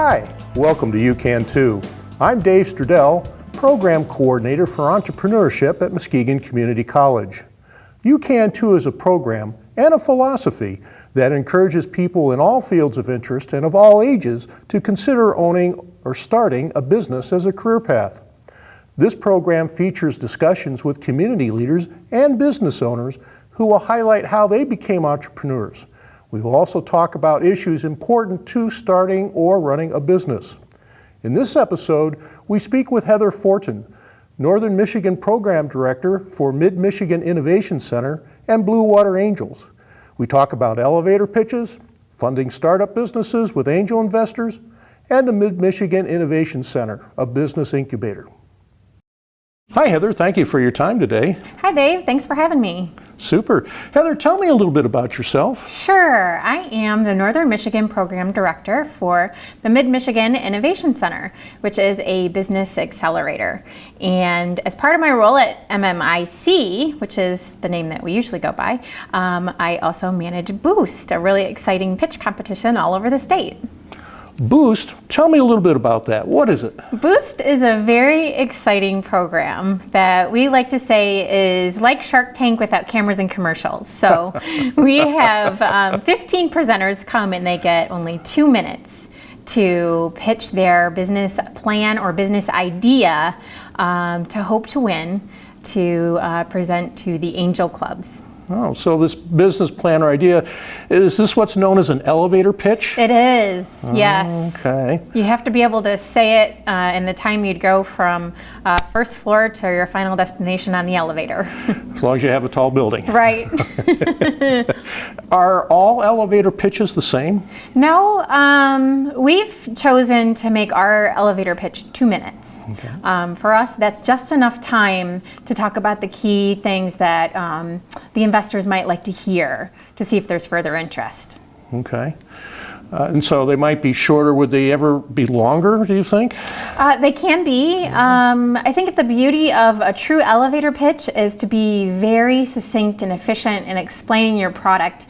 Hi, welcome to UCan2. I'm Dave Stradell, Program Coordinator for Entrepreneurship at Muskegon Community College. UCan2 is a program and a philosophy that encourages people in all fields of interest and of all ages to consider owning or starting a business as a career path. This program features discussions with community leaders and business owners who will highlight how they became entrepreneurs. We will also talk about issues important to starting or running a business. In this episode, we speak with Heather Fortin, Northern Michigan Program Director for Mid-Michigan Innovation Center and Blue Water Angels. We talk about elevator pitches, funding startup businesses with angel investors, and the Mid-Michigan Innovation Center, a business incubator. Hi Heather, thank you for your time today. Hi Dave, thanks for having me. Super. Heather, tell me a little bit about yourself. Sure, I am the Northern Michigan Program Director for the Mid-Michigan Innovation Center, which is a business accelerator. And as part of my role at MMIC, which is the name that we usually go by, I also manage Boost, a really exciting pitch competition all over the state. Boost, tell me a little bit about that. What is it? Boost is a very exciting program that we like to say is like Shark Tank without cameras and commercials. So we have 15 presenters come and they get only 2 minutes to pitch their business plan or business idea to hope to win to present to the angel clubs. Oh, so this business plan or idea, is this what's known as an elevator pitch? It is, yes. Okay. You have to be able to say it in the time you'd go from first floor to your final destination on the elevator. As long as you have a tall building. Right. Are all elevator pitches the same? No, we've chosen to make our elevator pitch 2 minutes. Okay. For us, that's just enough time to talk about the key things that the investors might like to hear to see if there's further interest. Okay. And so they might be shorter. Would they ever be longer, do you think? They can be. I think the beauty of a true elevator pitch is to be very succinct and efficient in explaining your product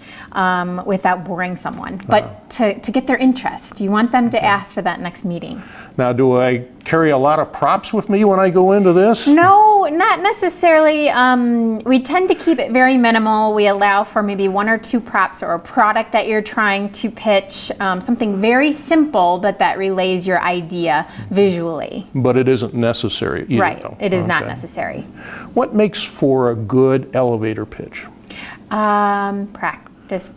without boring someone, but to get their interest. You want them to ask for that next meeting. Now, do I carry a lot of props with me when I go into this? No, not necessarily. We tend to keep it very minimal. We allow for maybe 1 or 2 props or a product that you're trying to pitch, something very simple, but that relays your idea visually. But it isn't necessary either, right, though. It is not necessary. What makes for a good elevator pitch? Practice.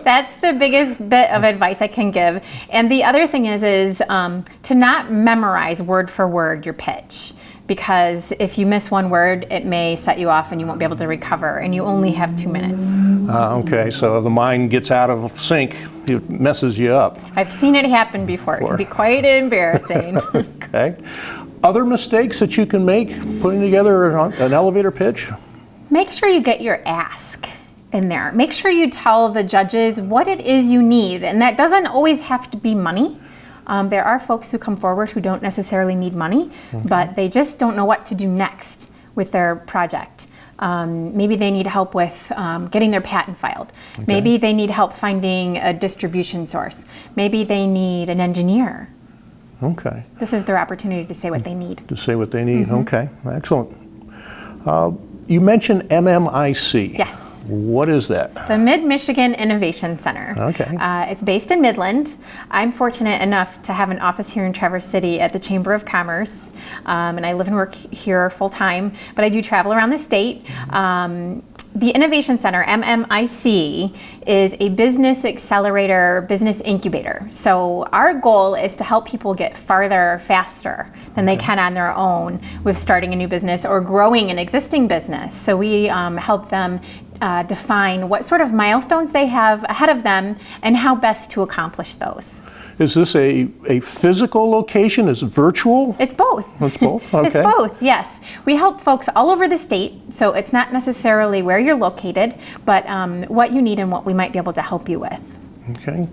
That's the biggest bit of advice I can give. And the other thing is to not memorize word for word your pitch, because if you miss one word, it may set you off and you won't be able to recover, and you only have 2 minutes. Okay, so if the mind gets out of sync, it messes you up. I've seen it happen before. It can be quite embarrassing. Okay. Other mistakes that you can make putting together an elevator pitch? Make sure you get your ask in there. Make sure you tell the judges what it is you need, and that doesn't always have to be money. There are folks who come forward who don't necessarily need money, but they just don't know what to do next with their project. Maybe they need help with getting their patent filed. Okay. Maybe they need help finding a distribution source. Maybe they need an engineer. Okay. This is their opportunity to say what they need. To say what they need. Okay, excellent. You mentioned MMIC. Yes. What is that? The Mid-Michigan Innovation Center. Okay. It's based in Midland. I'm fortunate enough to have an office here in Traverse City at the Chamber of Commerce, and I live and work here full time, but I do travel around the state. The Innovation Center, MMIC, is a business accelerator, business incubator. So our goal is to help people get farther faster than they can on their own with starting a new business or growing an existing business. So we help them define what sort of milestones they have ahead of them and how best to accomplish those. Is this a physical location? Is it virtual? It's both. It's both? Okay. It's both, yes. We help folks all over the state, so it's not necessarily where you're located, but what you need and what we might be able to help you with. Okay.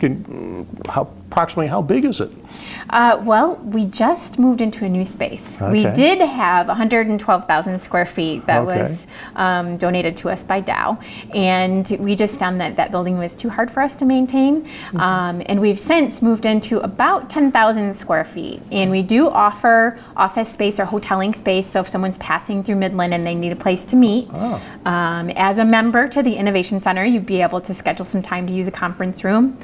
Approximately how big is it? Well, we just moved into a new space. We did have 112,000 square feet that was donated to us by Dow, and we just found that that building was too hard for us to maintain. And we've since moved into about 10,000 square feet, and we do offer office space or hoteling space. So if someone's passing through Midland and they need a place to meet, as a member to the Innovation Center, you'd be able to schedule some time to use a conference room,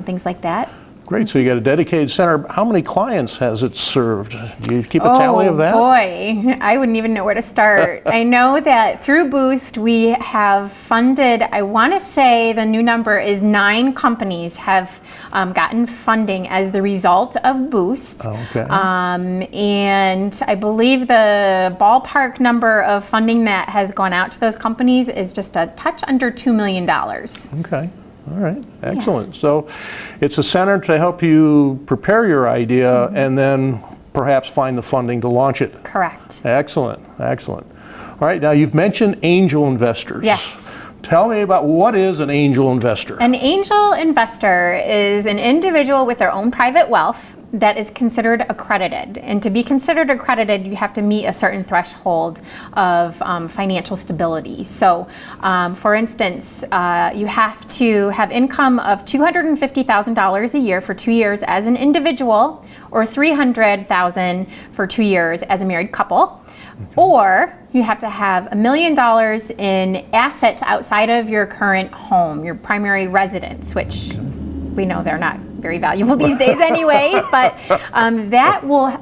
things like that. Great, so you got a dedicated center. How many clients has it served? Do you keep a tally of that? Oh boy, I wouldn't even know where to start. I know that through Boost we have funded, I want to say the new number is 9 companies have gotten funding as the result of Boost. And I believe the ballpark number of funding that has gone out to those companies is just a touch under $2 million. Okay. All right, excellent. So it's a center to help you prepare your idea and then perhaps find the funding to launch it. Correct. Excellent, excellent. All right, now you've mentioned angel investors. Yes. Tell me about what is an angel investor? An angel investor is an individual with their own private wealth that is considered accredited. And to be considered accredited, you have to meet a certain threshold of financial stability. So, for instance, you have to have income of $250,000 a year for 2 years as an individual, or $300,000 for 2 years as a married couple. Or you have to have $1 million in assets outside of your current home, your primary residence, which we know they're not very valuable these days anyway, but that will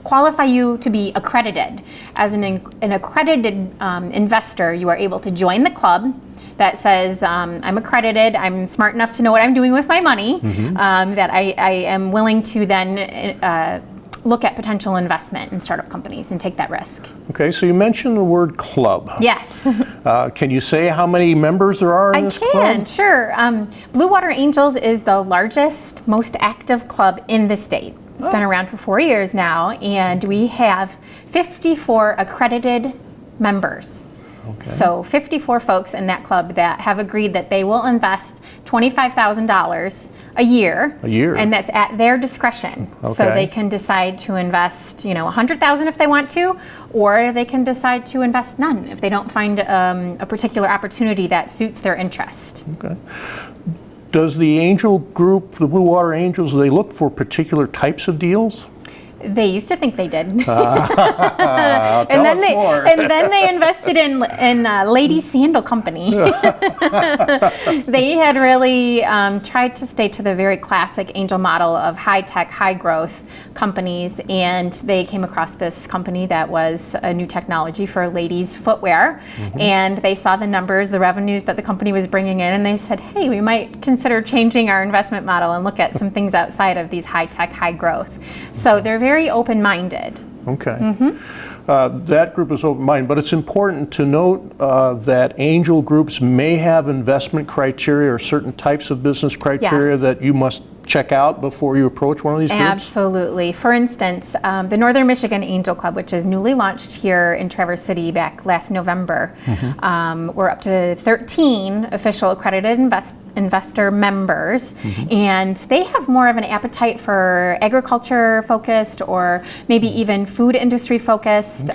qualify you to be accredited. As an accredited investor, you are able to join the club that says, I'm accredited, I'm smart enough to know what I'm doing with my money, that I am willing to then look at potential investment in startup companies and take that risk. Okay, so you mentioned the word club. Yes. Can you say how many members there are in this club? I can, sure. Blue Water Angels is the largest, most active club in the state. It's been around for 4 years now, and we have 54 accredited members. So 54 folks in that club that have agreed that they will invest $25,000 a year. And that's at their discretion. So they can decide to invest, $100,000 if they want to, or they can decide to invest none if they don't find a particular opportunity that suits their interest. Okay. Does the angel group, the Blue Water Angels, do they look for particular types of deals? They used to think they did. Tell us more. And then they invested in Ladies Sandal Company. They had really tried to stay to the very classic angel model of high-tech, high-growth companies, and they came across this company that was a new technology for ladies' footwear, and they saw the numbers, the revenues that the company was bringing in, and they said, hey, we might consider changing our investment model and look at some things outside of these high-tech, high-growth. So they're very open-minded. Okay. That group is open-minded, but it's important to note that angel groups may have investment criteria or certain types of business criteria that you must check out before you approach one of these groups? Absolutely. For instance, the Northern Michigan Angel Club, which is newly launched here in Traverse City back last November, we're up to 13 official accredited investor members, and they have more of an appetite for agriculture focused or maybe even food industry focused.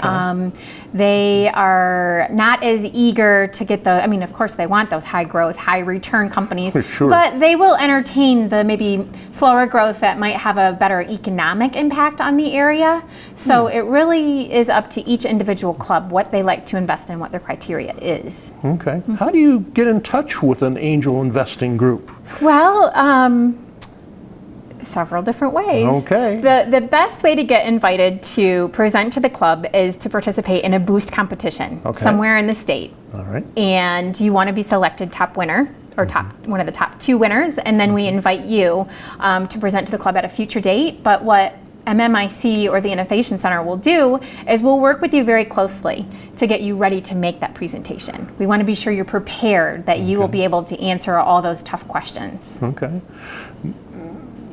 They are not as eager to get of course they want those high growth, high return companies, but they will entertain the maybe slower growth that might have a better economic impact on the area. So it really is up to each individual club what they like to invest in, what their criteria is. Okay. How do you get in touch with an angel investing group? Well, several different ways. Okay. The best way to get invited to present to the club is to participate in a Boost competition somewhere in the state. All right. And you want to be selected top winner or one of the top 2 winners, and then we invite you to present to the club at a future date. But what MMIC or the Innovation Center will do is we'll work with you very closely to get you ready to make that presentation. We want to be sure you're prepared, that you will be able to answer all those tough questions. Okay.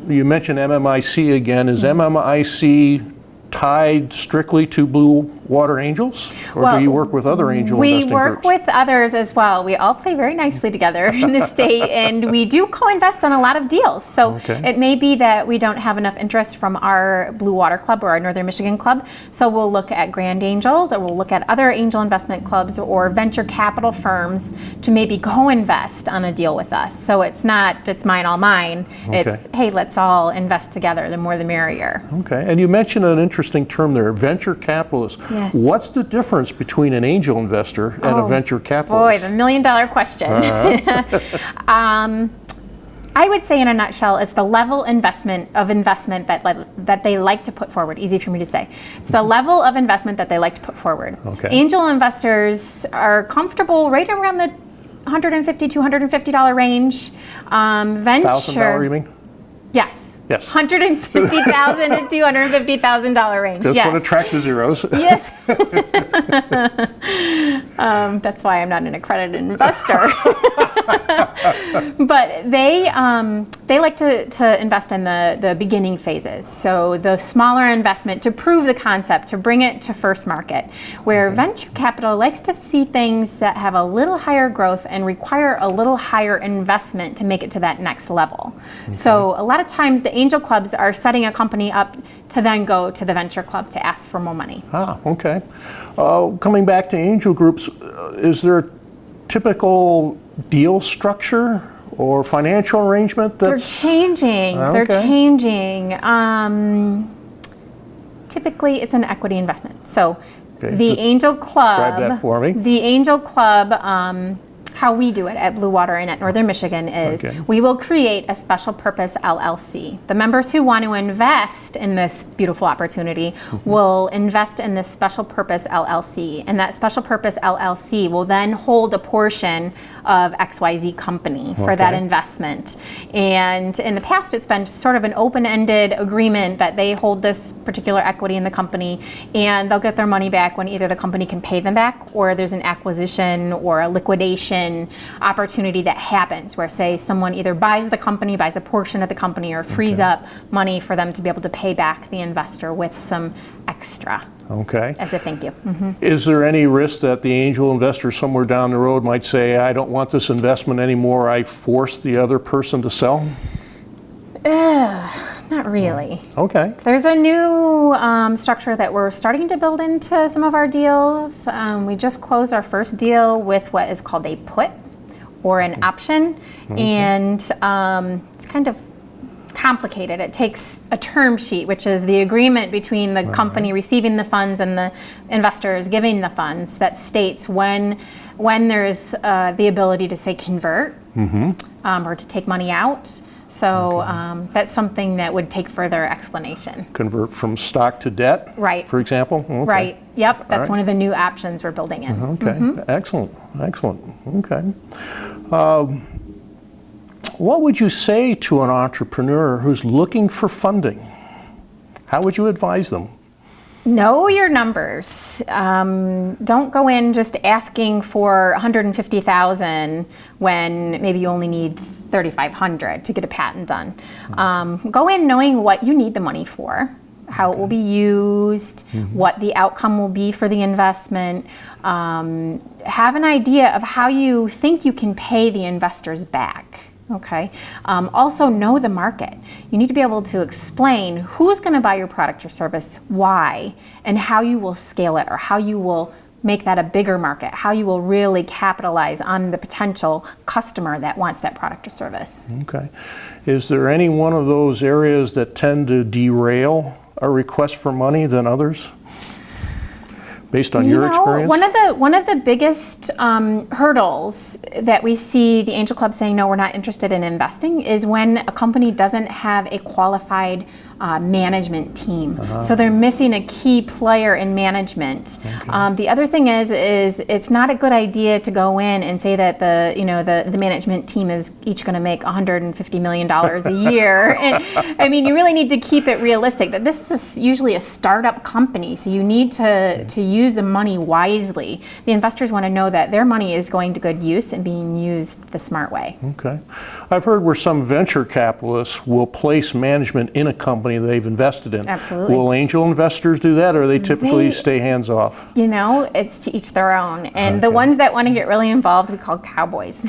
You mentioned MMIC again. Is MMIC tied strictly to Blue Water Angels? Or do you work with other angel investing groups? We work with others as well. We all play very nicely together in the state, and we do co-invest on a lot of deals. So it may be that we don't have enough interest from our Blue Water Club or our Northern Michigan Club, so we'll look at Grand Angels, or we'll look at other angel investment clubs or venture capital firms to maybe co-invest on a deal with us. So it's not, it's mine, all mine. It's, hey, let's all invest together. The more the merrier. Okay, and you mentioned an interesting term there, venture capitalist. Yes. What's the difference between an angel investor and a venture capitalist? Boy, the million-dollar question. I would say in a nutshell, it's the level investment that they like to put forward. Easy for me to say. It's the level of investment that they like to put forward. Angel investors are comfortable right around the $150 to $250 range. Venture. $1,000, you mean? Yes. Yes. $150,000 to $250,000 range. Just want to track the zeros. Yes. That's why I'm not an accredited investor. But they like to invest in the beginning phases. So the smaller investment to prove the concept, to bring it to first market. Where venture capital likes to see things that have a little higher growth and require a little higher investment to make it to that next level. So a lot of times the angel clubs are setting a company up to then go to the venture club to ask for more money. Okay. Coming back to angel groups, is there a typical deal structure or financial arrangement that's... They're changing. They're changing. Typically, it's an equity investment. So the angel club... Describe that for me. The angel club... how we do it at Blue Water and at Northern Michigan is we will create a special purpose LLC. The members who want to invest in this beautiful opportunity will invest in this special purpose LLC, and that special purpose LLC will then hold a portion of XYZ company for that investment. And in the past, it's been sort of an open-ended agreement that they hold this particular equity in the company, and they'll get their money back when either the company can pay them back or there's an acquisition or a liquidation opportunity that happens where, say, someone either buys the company, buys a portion of the company, or frees up money for them to be able to pay back the investor with some extra as a thank you. Is there any risk that the angel investor somewhere down the road might say, I don't want this investment anymore, I forced the other person to sell? Not really. There's a new structure that we're starting to build into some of our deals. We just closed our first deal with what is called a put or an option, and it's kind of complicated. It takes a term sheet, which is the agreement between the company receiving the funds and the investors giving the funds, that states when there's the ability to, say, convert or to take money out. So that's something that would take further explanation. Convert from stock to debt, for example? Right. Yep. That's one of the new options we're building in. Excellent. What would you say to an entrepreneur who's looking for funding? How would you advise them? Know your numbers. Don't go in just asking for $150,000 when maybe you only need $3,500 to get a patent done. Go in knowing what you need the money for, how it will be used, what the outcome will be for the investment. Have an idea of how you think you can pay the investors back. Also know the market. You need to be able to explain who's going to buy your product or service, why, and how you will scale it, or how you will make that a bigger market, how you will really capitalize on the potential customer that wants that product or service. Is there any one of those areas that tend to derail a request for money than others? Based on your experience? One of the biggest hurdles that we see the angel club saying, no, we're not interested in investing, is when a company doesn't have a qualified management team. So they're missing a key player in management. The other thing is it's not a good idea to go in and say that the management team is each going to make $150 million a year. And I mean, you really need to keep it realistic that this is usually a startup company, so you need to use the money wisely. The investors want to know that their money is going to good use and being used the smart way. I've heard where some venture capitalists will place management in a company company they've invested in. Absolutely. Will angel investors do that, or they typically stay hands off? You know, it's to each their own. And the Okay. ones that want to get really involved, we call cowboys.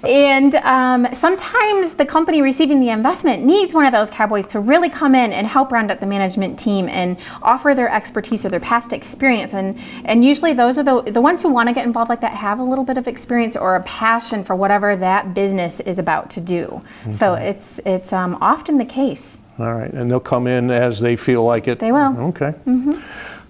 And sometimes the company receiving the investment needs one of those cowboys to really come in and help round out the management team and offer their expertise or their past experience. And usually those are the ones who want to get involved like that have a little bit of experience or a passion for whatever that business is about to do. Okay. So it's often the case. All right, and they'll come in as they feel like it? They will. Okay.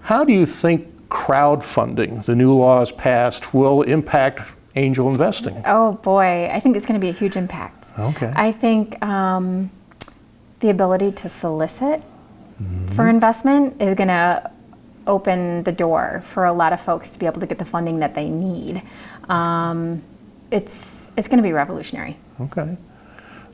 How do you think crowdfunding, the new laws passed, will impact angel investing? Oh boy, I think it's going to be a huge impact. Okay. I think the ability to solicit for investment is going to open the door for a lot of folks to be able to get the funding that they need. It's going to be revolutionary. Okay.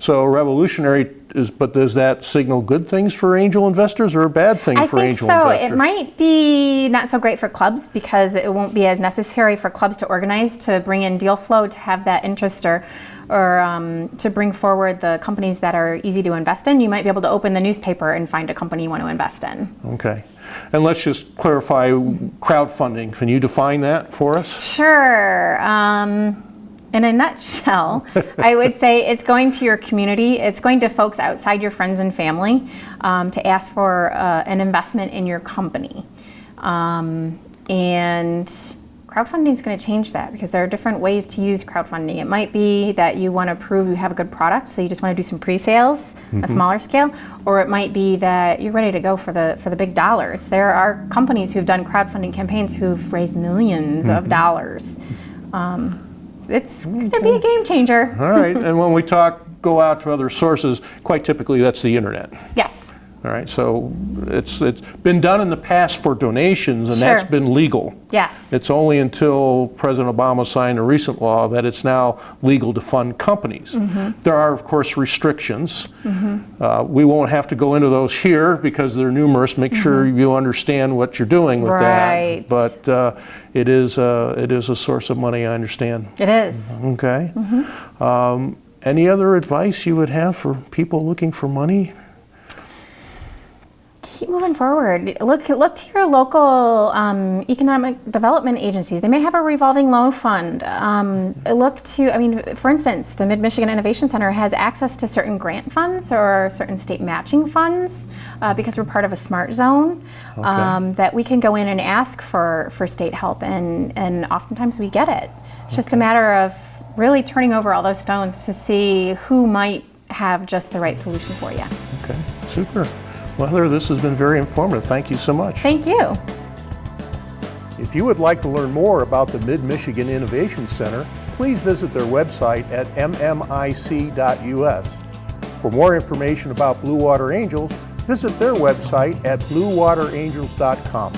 So revolutionary but does that signal good things for angel investors or a bad thing for angel investors? I think so. It might be not so great for clubs because it won't be as necessary for clubs to organize, to bring in deal flow, to have that interest or to bring forward the companies that are easy to invest in. You might be able to open the newspaper and find a company you want to invest in. Okay. And let's just clarify crowdfunding. Can you define that for us? Sure. In a nutshell, I would say it's going to your community. It's going to folks outside your friends and family to ask for an investment in your company. And crowdfunding is going to change that because there are different ways to use crowdfunding. It might be that you want to prove you have a good product, so you just want to do some pre-sales, a smaller scale, or it might be that you're ready to go for the big dollars. There are companies who've done crowdfunding campaigns who've raised millions of dollars. It's going to be a game changer. All right. And when we go out to other sources, quite typically that's the internet. Yes. All right. So it's been done in the past for donations, and Sure. that's been legal. Yes. It's only until President Obama signed a recent law that it's now legal to fund companies. There are, of course, restrictions. We won't have to go into those here because they're numerous. Make sure you understand what you're doing with Right. that. But it is a source of money, I understand. It is. Okay. Any other advice you would have for people looking for money? Keep moving forward. Look to your local economic development agencies. They may have a revolving loan fund. For instance, the Mid-Michigan Innovation Center has access to certain grant funds or certain state matching funds because we're part of a SMART zone that we can go in and ask for state help, and oftentimes we get it. It's just a matter of really turning over all those stones to see who might have just the right solution for you. Okay, super. Well, Heather, this has been very informative. Thank you so much. Thank you. If you would like to learn more about the Mid-Michigan Innovation Center, please visit their website at mmic.us. For more information about Blue Water Angels, visit their website at bluewaterangels.com.